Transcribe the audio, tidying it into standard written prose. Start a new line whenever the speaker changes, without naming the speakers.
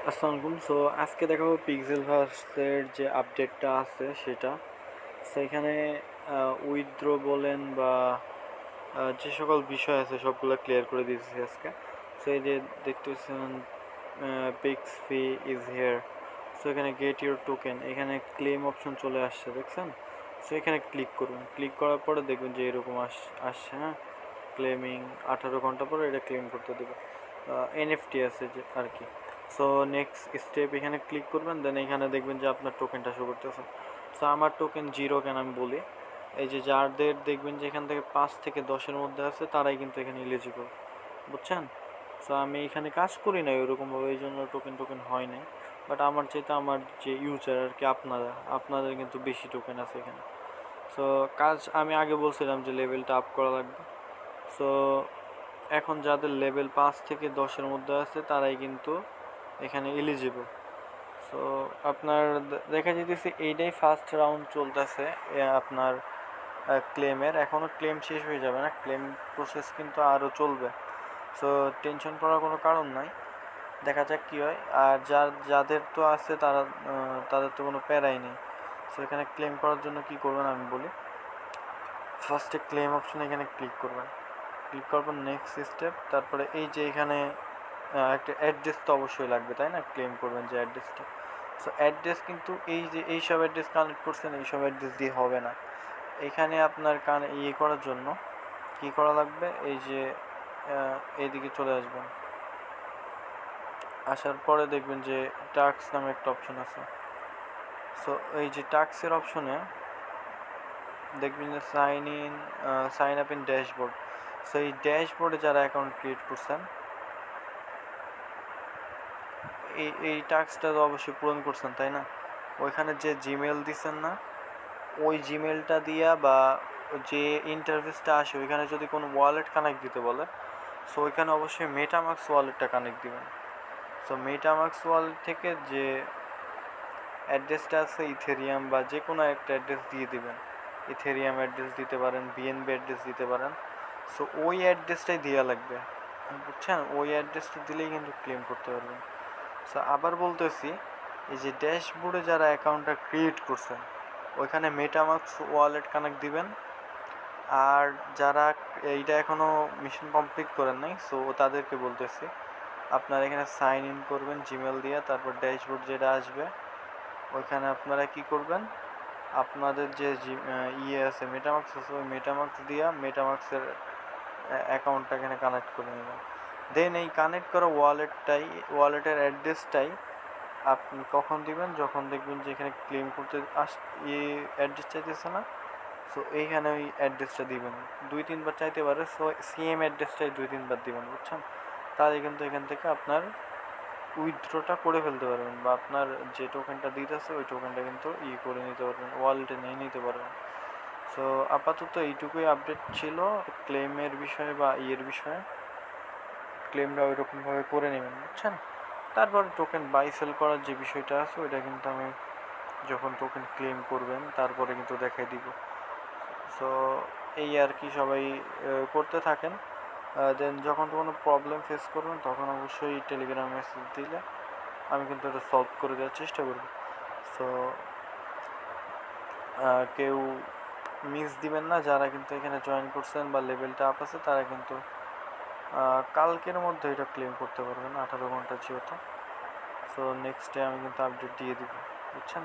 আসসালামু আলাইকুম। সো আজকে দেখাবো পিক্সেল ভার্সের যে আপডেটটা আছে সেটা। সো এখানে উইথড্র বলেন বা যে সকল বিষয় আছে সবগুলো ক্লিয়ার করে দিয়েছি আজকে। সো এই যে দেখতেছেন pix fee is here. So এখানে গেট ইউর টোকেন, এখানে ক্লেম অপশন চলে আসছে দেখছেন। সো এখানে ক্লিক করুন, ক্লিক করার পরে দেখবেন যে এরকম আসছে, হ্যাঁ, ক্লেমিং 18 ঘন্টা পরে এটা ক্লেম করতে দেবে। এনএফটি আছে যে আর কি। সো নেক্সট স্টেপ এখানে ক্লিক করবেন, দেন এখানে দেখবেন যে আপনার টোকেনটা শো করতেছে। সো আমার টোকেন 0 কেন আমি বলি, এই যে যাদের দেখবেন যে এখান থেকে 5 থেকে 10-এর মধ্যে আছে তারাই কিন্তু এখানে এলিজিবল, বুঝছেন। সো আমি এখানে কাজ করি না ওইরকমভাবে, এই জন্য টোকেন হয় নাই। বাট আমার চাইতে আমার যে ইউজার আর কি, আপনাদের কিন্তু বেশি টোকেন আছে এখানে। সো কাজ আমি আগে বলছিলাম যে লেভেলটা আপ করা লাগবে। সো এখন যাদের লেভেল 5 থেকে 10-এর মধ্যে আছে তারাই কিন্তু এখানে এলিজিবল। সো আপনার দেখা যেতেছে এইটাই ফার্স্ট রাউন্ড চলতেছে আপনার ক্লেমের। এখনও ক্লেম শেষ হয়ে যাবে না, ক্লেম প্রসেস কিন্তু আরও চলবে। সো টেনশন করার কোনো কারণ নাই, দেখা যাক কী হয়। আর যাদের তো আছে তাদের তো কোনো প্যারাই নেই। সো এখানে ক্লেম করার জন্য কি করবেন আমি বলি। ফার্স্টে ক্লেম অপশন এখানে ক্লিক করবেন, ক্লিক করার পর নেক্সট স্টেপ, তারপরে এই যে এখানে একটা অ্যাড্রেস তো অবশ্যই লাগবে, তাই না, ক্লেম করবেন যে অ্যাড্রেসটা। সো অ্যাড্রেস কিন্তু এই যে এইসব অ্যাড্রেস কানেক্ট করছেন এইসব অ্যাড্রেস দিয়ে হবে না। এখানে আপনার করার জন্য কি করা লাগবে, এই যে এইদিকে চলে আসবেন, আসার পরে দেখবেন যে টাস্ক নামে একটা অপশন আছে। সো এই যে টাস্কের অপশনে দেখবেন যে sign up in dashboard. So এই ড্যাশবোর্ডে যারা অ্যাকাউন্ট ক্রিয়েট করছেন এই টাস্কটা তো অবশ্যই পূরণ করছেন, তাই না। ওইখানে যে জিমেল দিচ্ছেন না, ওই জিমেলটা দিয়া বা যে ইন্টারফেসটা আসে ওইখানে যদি কোনো ওয়ালেট কানেক্ট দিতে বলে, সো ওইখানে অবশ্যই মেটামাক্স ওয়ালেটটা কানেক্ট দিবেন। সো মেটামাক্স ওয়ালেট থেকে যে অ্যাড্রেসটা আছে ইথেরিয়াম বা যে কোনো একটা অ্যাড্রেস দিয়ে দিবেন। ইথেরিয়াম অ্যাড্রেস দিতে পারেন, বিএনবি অ্যাড্রেস দিতে পারেন। সো ওই অ্যাড্রেসটাই দেওয়া লাগবে, বুঝছেন। ওই অ্যাড্রেসটা দিলেই কিন্তু ক্লেম করতে পারবেন। সো আবার বলতেছি, এই যে ড্যাশবোর্ডে যারা অ্যাকাউন্টটা ক্রিয়েট করছেন ওইখানে মেটামাক্স ওয়ালেট কানেক্ট দিবেন। আর যারা এইটা এখনও মিশন কমপ্লিট করেন নাই, সো তাদেরকে বলতেছি আপনারা এখানে সাইন ইন করবেন জিমেল দিয়ে, তারপর ড্যাশবোর্ড যেটা আসবে ওইখানে আপনারা কি করবেন, আপনাদের যে আছে মেটামাক্স আছে, ওই মেটামাক্স দিয়া মেটামাক্সের অ্যাকাউন্টটা এখানে কানেক্ট করে নেবেন। দেন এই কানেক্ট করা ওয়ালেটের অ্যাড্রেসটাই আপনি কখন দিবেন, যখন দেখবেন যে এখানে ক্লেম করতে অ্যাড্রেস চাইতেছে না। সো এইখানে ওই অ্যাড্রেসটা দিবেন, 2-3 বার চাইতে পারে। সো সেম অ্যাড্রেসটাই 2-3 বার দিবেন, বুঝছেন। তাহলে কিন্তু এখান থেকে আপনার উইথড্রটা করে ফেলতে পারবেন, বা আপনার যে টোকেনটা দিতেছে ওই টোকেনটা কিন্তু করে নিতে পারবেন, ওয়ালেটে নিয়ে নিতে পারবেন। সো আপাতত এইটুকুই আপডেট ছিল ক্লেমের বিষয়ে বা বিষয়ে। ক্লেমটা ওইরকমভাবে করে নেবেন, বুঝছেন। তারপর টোকেন বাই সেল করার যে বিষয়টা আছে ওইটা কিন্তু আমি যখন টোকেন ক্লেম করবেন তারপরে কিন্তু দেখাই দিব। সো এই আর কি, সবাই করতে থাকেন। দেন যখন কোনো প্রবলেম ফেস করবেন তখন অবশ্যই টেলিগ্রাম মেসেজ দিলে আমি কিন্তু এটা সলভ করে দেওয়ার চেষ্টা করব। সো কেউ মিস দিবেন না, যারা কিন্তু এখানে জয়েন করছেন বা লেভেলটা আপ আছে তারা কিন্তু কালকের মধ্যে এটা ক্লেম করতে পারবেন 18 ঘন্টা যেহেতু। সো নেক্সট ডে আমি কিন্তু আপডেট দিয়ে দিব, বুঝছেন।